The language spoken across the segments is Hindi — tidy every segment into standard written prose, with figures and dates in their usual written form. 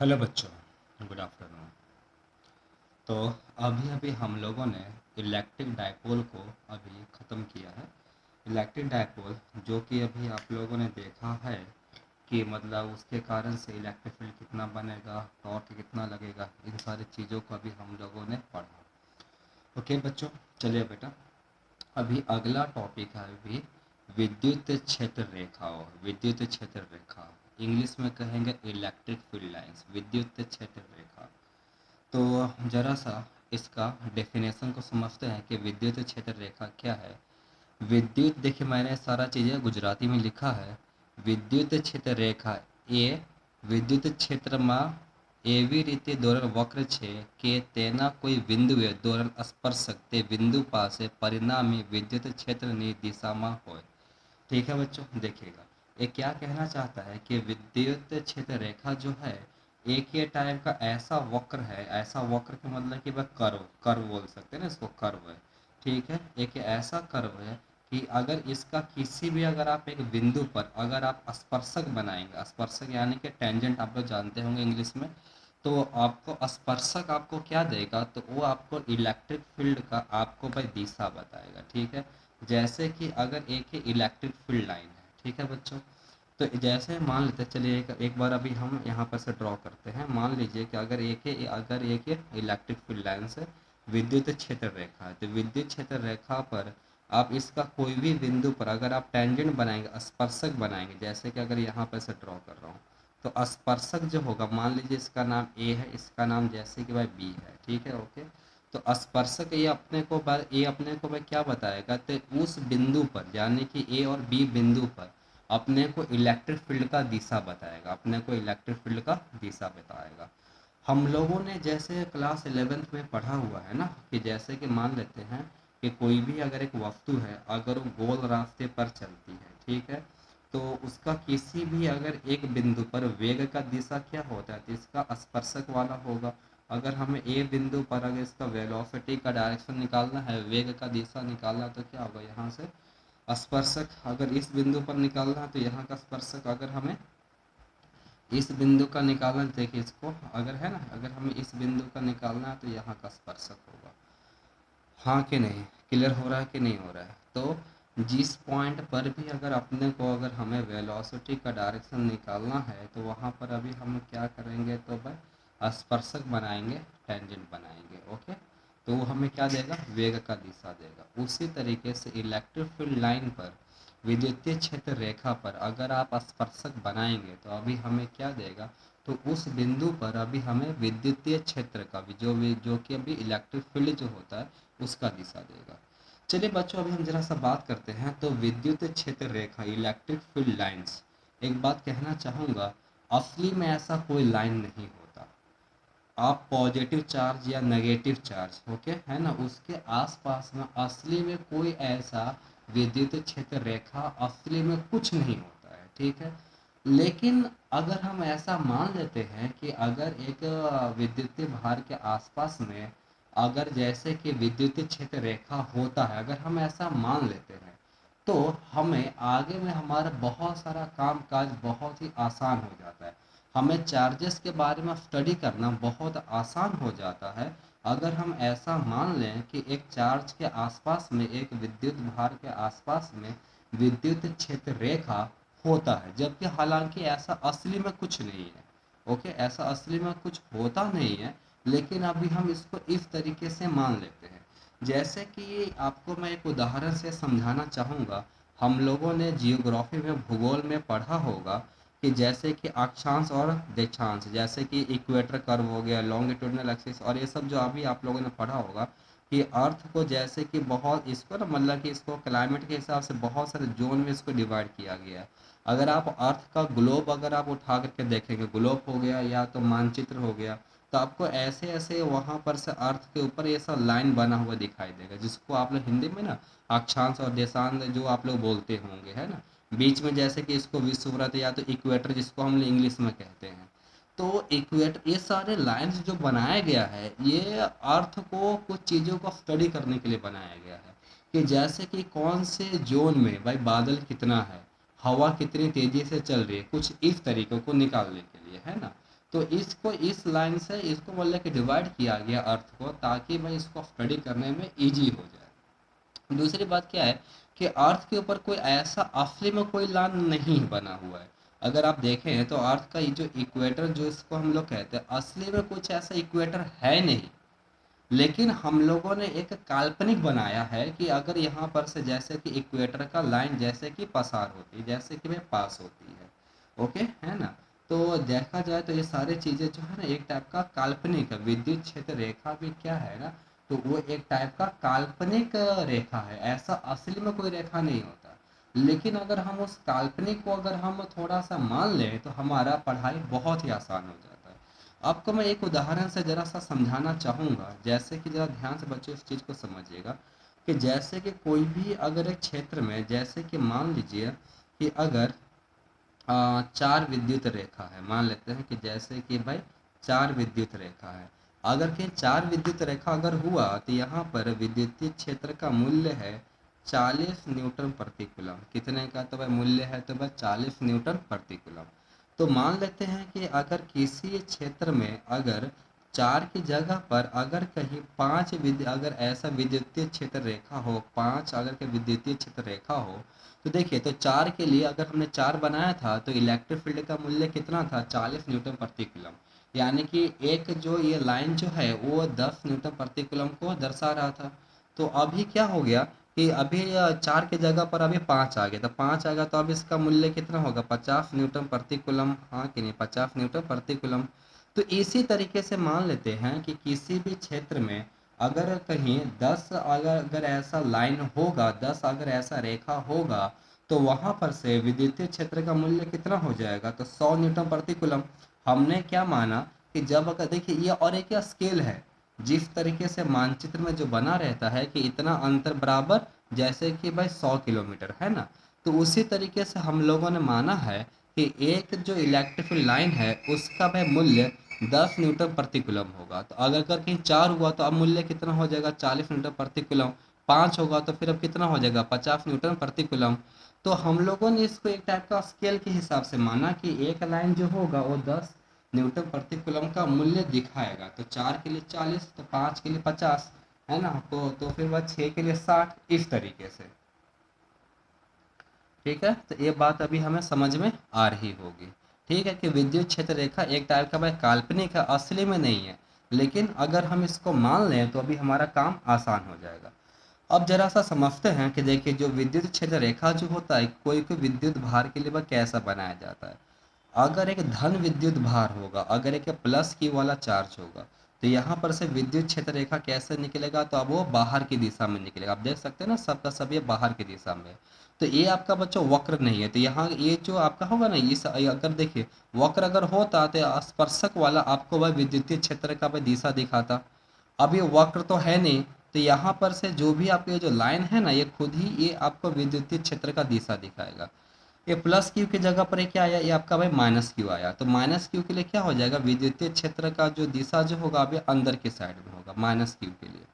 हेलो बच्चों, गुड आफ्टरनून। तो अभी अभी हम लोगों ने इलेक्ट्रिक डायपोल को अभी ख़त्म किया है। इलेक्ट्रिक डायपोल जो कि अभी आप लोगों ने देखा है कि मतलब उसके कारण से इलेक्ट्रिक फील्ड कितना बनेगा, टॉर्क कितना लगेगा, इन सारी चीज़ों को अभी हम लोगों ने पढ़ा। ओके बच्चों, चलिए बेटा, अभी अगला टॉपिक है अभी विद्युत क्षेत्र रेखाओं। विद्युत क्षेत्र रेखा इंग्लिश में कहेंगे इलेक्ट्रिक फील्ड लाइंस, विद्युत क्षेत्र रेखा। तो जरा सा इसका डेफिनेशन को समझते हैं कि विद्युत क्षेत्र रेखा क्या है। विद्युत, देखिए मैंने सारा चीज़ें गुजराती में लिखा है। विद्युत क्षेत्र रेखा એ વિદ્યુત ક્ષેત્રમાં એવી રીતે દોરેલ વક્ર છે કે તેના કોઈ બિંદુએ દોરેલ સ્પર્શક તે બિંદુ પાસે પરિણામી વિદ્યુત ક્ષેત્રની દિશામાં હોય। ठीक है बच्चों, देखिएगा ये क्या कहना चाहता है कि विद्युत क्षेत्र रेखा जो है एक ही टाइप का ऐसा वक्र है। ऐसा वक्र का मतलब कि वह कर्व, कर्व बोल सकते हैं ना इसको, कर्व है। ठीक है, एक ऐसा कर्व है कि अगर इसका किसी भी, अगर आप एक बिंदु पर अगर आप स्पर्शक बनाएंगे, स्पर्शक यानी कि टेंजेंट आप लोग जानते होंगे इंग्लिश में, तो आपको स्पर्शक आपको क्या देगा, तो वो आपको इलेक्ट्रिक फील्ड का आपको भाई दिशा बताएगा। ठीक है, जैसे कि अगर एक ही इलेक्ट्रिक फील्ड लाइन है, ठीक है बच्चों, तो जैसे मान लेते हैं, चलिए एक बार अभी हम यहाँ पर से ड्रॉ करते हैं। मान लीजिए कि अगर एक इलेक्ट्रिक फील्ड लाइन से विद्युत क्षेत्र रेखा है, तो विद्युत क्षेत्र रेखा पर आप इसका कोई भी बिंदु पर अगर आप टेंजेंट बनाएंगे, स्पर्शक बनाएंगे, जैसे कि अगर यहाँ पर से ड्रॉ कर रहा हूँ, तो स्पर्शक जो होगा, मान लीजिए इसका नाम ए है, इसका नाम जैसे कि भाई बी है। ठीक है, ओके। तो स्पर्शक ये अपने को भाई क्या बताएगा, तो उस बिंदु पर यानी कि ए और बी बिंदु पर अपने को इलेक्ट्रिक फील्ड का दिशा बताएगा, अपने को इलेक्ट्रिक फील्ड का दिशा बताएगा। हम लोगों ने जैसे क्लास 11th में पढ़ा हुआ है ना, कि जैसे कि मान लेते हैं कि कोई भी अगर एक वस्तु है, अगर वो गोल रास्ते पर चलती है, ठीक है, तो उसका किसी भी अगर एक बिंदु पर वेग का दिशा क्या होता है, तो इसका स्पर्शक वाला होगा। अगर हमें ए बिंदु पर अगर इसका वेलोसिटी का डायरेक्शन निकालना है, वेग का दिशा निकालना, तो क्या होगा, यहाँ से स्पर्शक। अगर इस बिंदु पर निकालना है तो यहाँ का स्पर्शक, अगर हमें इस बिंदु का निकालना, देखिए इसको अगर है ना, अगर हमें इस बिंदु का निकालना है तो यहाँ का स्पर्शक होगा। हाँ कि नहीं, क्लियर हो रहा है कि नहीं हो रहा है। तो जिस पॉइंट पर भी अगर अपने को, अगर हमें वेलोसिटी का डायरेक्शन निकालना है, तो वहाँ पर अभी हम क्या करेंगे, तो भाई स्पर्शक बनाएंगे, टेंजेंट बनाएंगे। ओके, तो वो हमें क्या देगा, वेग का दिशा देगा। उसी तरीके से इलेक्ट्रिक फील्ड लाइन पर, विद्युतीय क्षेत्र रेखा पर अगर आप स्पर्शक बनाएंगे तो अभी हमें क्या देगा, तो उस बिंदु पर अभी हमें विद्युतीय क्षेत्र का भी जो कि अभी इलेक्ट्रिक फील्ड जो होता है उसका दिशा देगा। चलिए बच्चों, अभी हम जरा सा बात करते हैं। तो विद्युत क्षेत्र रेखा, इलेक्ट्रिक फील्ड लाइंस, एक बात कहना चाहूँगा, असली में ऐसा कोई लाइन नहीं होता। आप पॉजिटिव चार्ज या नेगेटिव चार्ज, ओके है ना, उसके आसपास में असली में कोई ऐसा विद्युत क्षेत्र रेखा असली में कुछ नहीं होता है। ठीक है, लेकिन अगर हम ऐसा मान लेते हैं कि अगर एक विद्युतीय भार के आसपास में अगर जैसे कि विद्युतीय क्षेत्र रेखा होता है, अगर हम ऐसा मान लेते हैं, तो हमें आगे में हमारा बहुत सारा काम काज बहुत ही आसान हो जाता है। हमें चार्जेस के बारे में स्टडी करना बहुत आसान हो जाता है अगर हम ऐसा मान लें कि एक चार्ज के आसपास में, एक विद्युत भार के आसपास में विद्युत क्षेत्र रेखा होता है, जबकि हालांकि ऐसा असली में कुछ नहीं है। ओके, ऐसा असली में कुछ होता नहीं है, लेकिन अभी हम इसको इस तरीके से मान लेते हैं। जैसे कि आपको मैं एक उदाहरण से समझाना चाहूँगा। हम लोगों ने जियोग्राफी में, भूगोल में पढ़ा होगा कि जैसे कि अक्षांश और देशांश, जैसे कि इक्वेटर कर्व हो गया, लॉन्गिट्यूडनल एक्सिस, और ये सब जो अभी आप लोगों ने पढ़ा होगा कि अर्थ को जैसे कि बहुत इसको ना, मतलब कि इसको क्लाइमेट के हिसाब से बहुत सारे जोन में इसको डिवाइड किया गया है। अगर आप अर्थ का ग्लोब अगर आप उठा करके देखेंगे, ग्लोब हो गया या तो मानचित्र हो गया, तो आपको ऐसे ऐसे वहाँ पर से अर्थ के ऊपर ये सब लाइन बना हुआ दिखाई देगा, जिसको आप लोग हिंदी में ना अक्षांश और देशांश जो आप लोग बोलते होंगे, है ना। बीच में जैसे कि इसको विषुववृत्त या तो इक्वेटर जिसको हम इंग्लिश में कहते हैं। तो इक्वेटर, ये सारे लाइंस जो बनाया गया है, ये अर्थ को कुछ चीज़ों को स्टडी करने के लिए बनाया गया है, कि जैसे कि कौन से जोन में भाई बादल कितना है, हवा कितनी तेज़ी से चल रही है, कुछ इस तरीके को निकालने के लिए, है ना। तो इसको इस लाइन से इसको बोल कि डिवाइड किया गया अर्थ को, ताकि भाई इसको स्टडी करने में ईजी हो जाए। दूसरी बात क्या है कि अर्थ के ऊपर कोई ऐसा असली में कोई लाइन नहीं बना हुआ है। अगर आप देखें तो अर्थ का ये जो इक्वेटर जो इसको हम लोग कहते हैं, असली में कुछ ऐसा इक्वेटर है नहीं, लेकिन हम लोगों ने एक काल्पनिक बनाया है कि अगर यहाँ पर से जैसे कि इक्वेटर का लाइन जैसे कि पसार होती है, जैसे कि वह पास होती है, ओके है ना। तो देखा जाए तो ये सारी चीज़ें जो है ना एक टाइप का काल्पनिक है। विद्युत क्षेत्र रेखा भी क्या है ना, तो वो एक टाइप का काल्पनिक रेखा है, ऐसा असली में कोई रेखा नहीं होता। लेकिन अगर हम उस काल्पनिक को अगर हम थोड़ा सा मान लें तो हमारा पढ़ाई बहुत ही आसान हो जाता है। आपको मैं एक उदाहरण से ज़रा सा समझाना चाहूँगा, जैसे कि ज़रा ध्यान से बच्चों इस चीज़ को समझिएगा कि जैसे कि कोई भी अगर एक क्षेत्र में, जैसे कि मान लीजिए कि अगर 4 विद्युत रेखा है, मान लेते हैं कि जैसे कि भाई 4 विद्युत रेखा है। अगर कि 4 विद्युत रेखा अगर हुआ तो यहाँ पर विद्युतीय क्षेत्र का मूल्य है 40 न्यूटन प्रति कूलम। कितने का तो भाई मूल्य है, तो भाई 40 न्यूटन प्रति कूलम। तो मान लेते हैं कि अगर किसी क्षेत्र में अगर 4 की जगह पर अगर कहीं 5 अगर ऐसा विद्युतीय क्षेत्र रेखा हो, 5 अगर के विद्युतीय क्षेत्र रेखा हो, तो देखिए तो 4 के लिए अगर हमने 4 बनाया था तो इलेक्ट्रिक फील्ड का मूल्य कितना था, 40 न्यूटन प्रति कूलम। यानी कि एक जो ये लाइन जो है वो 10 न्यूटन प्रति कूलम को दर्शा रहा था। तो अभी क्या हो गया कि अभी 4 की जगह पर अभी 5 आ गया, तो 5 आ गया तो अब इसका मूल्य कितना होगा, 50 न्यूटन प्रति कूलम, हाँ कि नहीं, 50 न्यूटन प्रति कूलम। तो इसी तरीके से मान लेते हैं कि किसी भी क्षेत्र में अगर कहीं 10 अगर ऐसा लाइन होगा, 10 अगर ऐसा रेखा होगा, तो वहां पर से विद्युतीय क्षेत्र का मूल्य कितना हो जाएगा, तो 100 न्यूटन प्रति कूलम। हमने क्या माना कि जब अगर देखिए ये और एक स्केल है, जिस तरीके से मानचित्र में जो बना रहता है कि इतना अंतर बराबर, जैसे कि भाई 100 किलोमीटर है ना, तो उसी तरीके से हम लोगों ने माना है कि एक जो इलेक्ट्रिक लाइन है उसका भाई मूल्य 10 न्यूटन प्रति कूलम होगा। तो अगर कर कहीं 4 हुआ तो अब मूल्य कितना हो जाएगा, 40 न्यूटन प्रति कूलम। 5 होगा तो फिर अब कितना हो जाएगा, 50 न्यूटन प्रति कूलम। तो हम लोगों ने इसको एक टाइप का स्केल के हिसाब से माना कि एक लाइन जो होगा वो 10 न्यूटन प्रति कूलम का मूल्य दिखाएगा। तो 4 के लिए 40, तो 5 के लिए 50, है ना, तो फिर वह 6 के लिए 60, इस तरीके से। ठीक है, तो ये बात अभी हमें समझ में आ रही होगी। ठीक है कि विद्युत क्षेत्र रेखा एक टाइप का भाई काल्पनिक है, असली में नहीं है, लेकिन अगर हम इसको मान लें तो अभी हमारा काम आसान हो जाएगा। अब जरा सा समझते हैं कि देखिए जो विद्युत क्षेत्र रेखा जो होता है, कोई कोई विद्युत भार के लिए वह कैसा बनाया जाता है। अगर एक धन विद्युत भार होगा, अगर एक प्लस की वाला चार्ज होगा, तो यहाँ पर से विद्युत क्षेत्र रेखा कैसे निकलेगा, तो अब वो बाहर की दिशा में निकलेगा। आप देख सकते हैं ना, सबका सब ये बाहर की दिशा में है। तो ये आपका बच्चों वक्र नहीं है, तो यहाँ ये जो आपका होगा ना, इस अगर देखिए वक्र अगर होता तो स्पर्शक वाला आपको वह विद्युतीय क्षेत्र का वह दिशा दिखाता। अब ये वक्र तो है नहीं, तो यहाँ पर से जो भी आपके जो लाइन है ना, ये खुद ही ये आपको विद्युतीय क्षेत्र का दिशा दिखाएगा। ये प्लस क्यू की जगह पर ये क्या आया, ये आपका भाई माइनस क्यू आया। तो माइनस क्यू के लिए क्या हो जाएगा, विद्युतीय क्षेत्र का जो दिशा जो होगा अब ये अंदर की साइड में होगा, माइनस क्यू के लिए।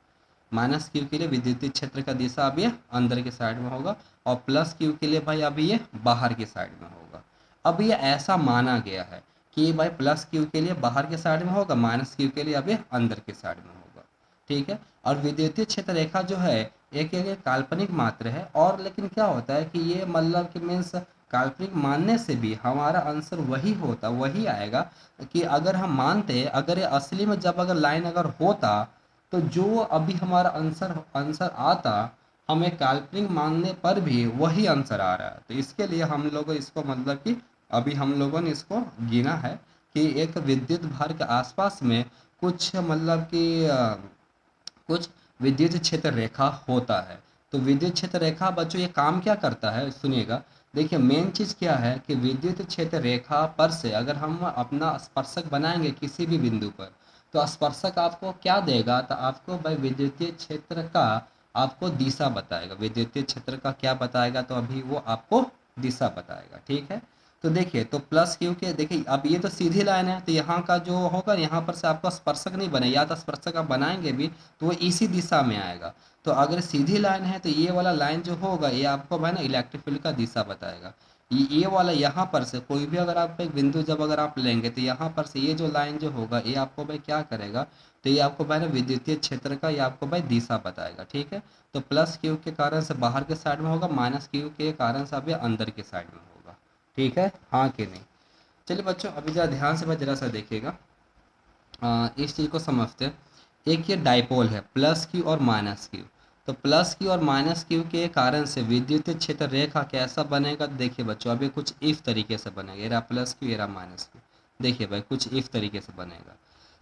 माइनस क्यू के लिए विद्युतीय क्षेत्र का दिशा अब ये अंदर की साइड में होगा, और प्लस क्यू के लिए भाई अभी ये बाहर की साइड में होगा। अब ये ऐसा माना गया है कि भाई प्लस क्यू के लिए बाहर के साइड में होगा, माइनस क्यू के लिए अब ये अंदर के साइड में होगा। ठीक है, और विद्युतीय क्षेत्र रेखा जो है एक काल्पनिक मात्र है, और लेकिन क्या होता है कि ये मतलब कि मीन्स काल्पनिक मानने से भी हमारा आंसर वही होता, वही आएगा कि अगर हम मानते, अगर ये असली में जब अगर लाइन अगर होता, तो जो अभी हमारा आंसर आंसर आता, हमें काल्पनिक मानने पर भी वही आंसर आ रहा है। तो इसके लिए हम लोग इसको मतलब कि अभी हम लोगों ने इसको गिना है कि एक विद्युत भार के आसपास में कुछ मतलब कि कुछ विद्युत क्षेत्र रेखा होता है। तो विद्युत क्षेत्र रेखा बच्चों ये काम क्या करता है, सुनिएगा। देखिए मेन चीज़ क्या है कि विद्युत क्षेत्र रेखा पर से अगर हम अपना स्पर्शक बनाएंगे किसी भी बिंदु पर, तो स्पर्शक आपको क्या देगा, तो आपको भाई विद्युतीय क्षेत्र का आपको दिशा बताएगा। विद्युतीय क्षेत्र का क्या बताएगा, तो अभी वो आपको दिशा बताएगा। ठीक है, तो देखिए तो प्लस क्यू के देखिए अब ये तो सीधी लाइन है, तो यहाँ का जो होगा यहाँ पर से आपका स्पर्शक नहीं बने, या तो स्पर्शक आप बनाएंगे भी तो वो इसी दिशा में आएगा। तो अगर सीधी लाइन है तो ये वाला लाइन जो होगा ये आपको भाई ना इलेक्ट्रिक फील्ड का दिशा बताएगा। ये वाला यहाँ पर से कोई भी अगर आप एक बिंदु जब अगर आप लेंगे तो यहाँ पर से ये जो लाइन जो होगा ये आपको भाई क्या करेगा, तो ये आपको भाई ना विद्युतीय क्षेत्र का ये आपको भाई दिशा बताएगा। ठीक है, तो प्लस क्यू के कारण से बाहर के साइड में होगा, माइनस क्यू के कारण से अभी अंदर के साइड में होगा। ठीक है, हाँ कि नहीं। चलिए बच्चों अभी जरा ध्यान से भाई जरा सा देखिएगा, इस चीज़ को समझते हैं। एक ये डाइपोल है प्लस क्यू और माइनस क्यू, तो प्लस क्यू और माइनस क्यू के कारण से विद्युत क्षेत्र रेखा कैसा बनेगा, देखिए बच्चों अभी कुछ इस तरीके से बनेगा, ये रहा प्लस क्यू ये रहा माइनस क्यू। देखिए भाई कुछ इस तरीके से बनेगा।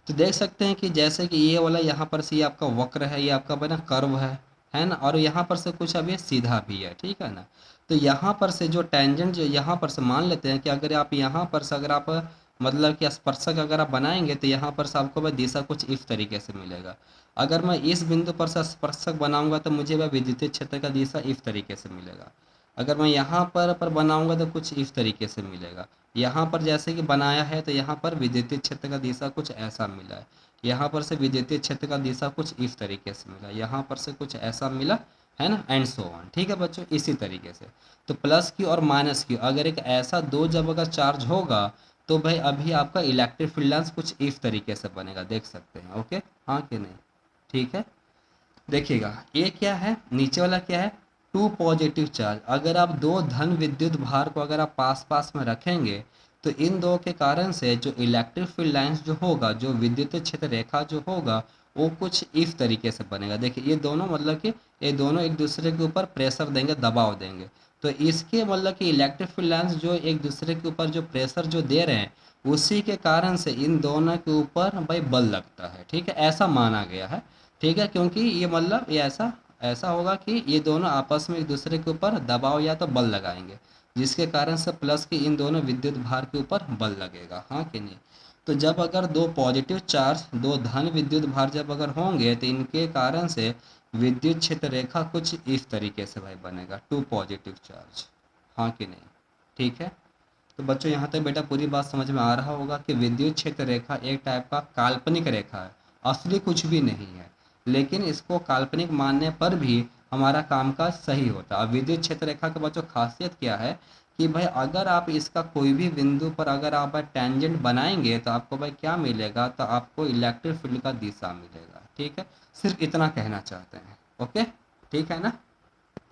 तो देख सकते हैं कि जैसे कि ये वाला यहाँ पर से ये आपका वक्र है, ये आपका बना कर्व है ना, और यहाँ पर से कुछ अब ये सीधा भी है। ठीक है ना, तो यहाँ पर से जो टेंजेंट जो यहाँ पर से मान लेते हैं कि अगर आप यहाँ पर से अगर आप मतलब कि स्पर्शक अगर आप बनाएंगे तो यहाँ पर से आपको वह दिशा कुछ इस तरीके से मिलेगा। अगर मैं इस बिंदु पर से स्पर्शक बनाऊंगा तो मुझे वह विद्युतीय क्षेत्र का दिशा इस तरीके से मिलेगा। अगर मैं यहाँ पर बनाऊंगा तो कुछ इस तरीके से मिलेगा। यहाँ पर जैसे कि बनाया है तो यहाँ पर विद्युतीय क्षेत्र का दिशा कुछ ऐसा मिला है, यहाँ पर से विद्युतीय क्षेत्र का दिशा कुछ इस तरीके से मिला, यहाँ पर से कुछ ऐसा मिला, है ना, एंड सो ऑन। ठीक है बच्चों, इसी तरीके से। तो प्लस क्यू और माइनस क्यू अगर एक ऐसा दो जब अगर चार्ज होगा तो भाई अभी आपका इलेक्ट्रिक फील्ड लाइंस कुछ इस तरीके से बनेगा, देख सकते हैं। ओके, हाँ कि नहीं। ठीक है, देखिएगा ये क्या है, नीचे वाला क्या है, टू पॉजिटिव चार्ज। अगर आप दो धन विद्युत भार को अगर आप पास पास में रखेंगे तो इन दो के कारण से जो इलेक्ट्रिक फील्ड लाइंस जो होगा, जो विद्युत क्षेत्र रेखा जो होगा वो कुछ इस तरीके से बनेगा। देखिए ये दोनों मतलब कि ये दोनों एक दूसरे के ऊपर प्रेशर देंगे, दबाव देंगे, तो इसके मतलब कि इलेक्ट्रिक फील्ड लाइंस जो एक दूसरे के ऊपर जो प्रेशर जो दे रहे हैं उसी के कारण से इन दोनों के ऊपर भाई बल लगता है। ठीक है, ऐसा माना गया है। ठीक है, क्योंकि ये मतलब ये ऐसा ऐसा होगा कि ये दोनों आपस में एक दूसरे के ऊपर दबाव या तो बल लगाएंगे, जिसके कारण से प्लस की इन दोनों विद्युत भार के ऊपर बल लगेगा। हाँ कि नहीं। तो जब अगर दो पॉजिटिव चार्ज दो धन विद्युत भार जब अगर होंगे तो इनके कारण से विद्युत क्षेत्र रेखा कुछ इस तरीके से भाई बनेगा, टू पॉजिटिव चार्ज। हाँ कि नहीं। ठीक है, तो बच्चों यहाँ तक बेटा पूरी बात समझ में आ रहा होगा कि विद्युत क्षेत्र रेखा एक टाइप का काल्पनिक रेखा है, असली कुछ भी नहीं है, लेकिन इसको काल्पनिक मानने पर भी हमारा कामकाज सही होता है। अब विद्युत क्षेत्र रेखा के बच्चों खासियत क्या है कि भाई अगर आप इसका कोई भी बिंदु पर अगर आप टेंजेंट बनाएंगे तो आपको भाई क्या मिलेगा, तो आपको इलेक्ट्रिक फील्ड का दिशा मिलेगा। ठीक है, सिर्फ इतना कहना चाहते हैं। ओके, ठीक है ना।